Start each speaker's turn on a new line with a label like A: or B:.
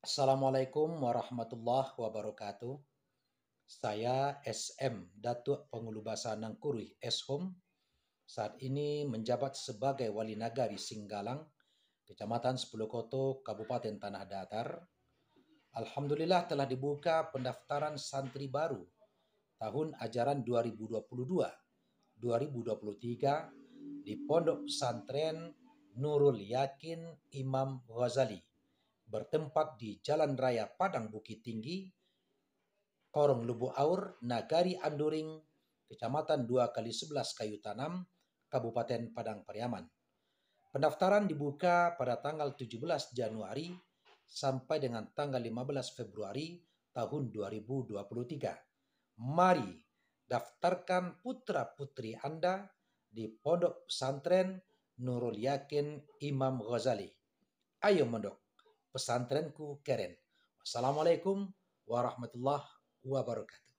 A: Assalamualaikum warahmatullahi wabarakatuh. Saya SM Datuk Pengulubasa Nangkuruy Eshom. Saat ini menjabat sebagai Wali Nagari Singgalang, Kecamatan Sepuluh Koto, Kabupaten Tanah Datar. Alhamdulillah telah dibuka pendaftaran santri baru tahun ajaran 2022-2023 di Pondok Pesantren Nurul Yakin Imam Ghazali, bertempat di Jalan Raya Padang Bukit Tinggi, Korong Lubu Aur, Nagari Anduring, Kecamatan 2x11 Kayu Tanam, Kabupaten Padang Pariaman. Pendaftaran dibuka pada tanggal 17 Januari sampai dengan tanggal 15 Februari tahun 2023. Mari daftarkan putra-putri Anda di Pondok Pesantren Nurul Yakin Imam Ghazali. Ayo mondok, pesantrenku keren. Wassalamualaikum warahmatullahi wabarakatuh.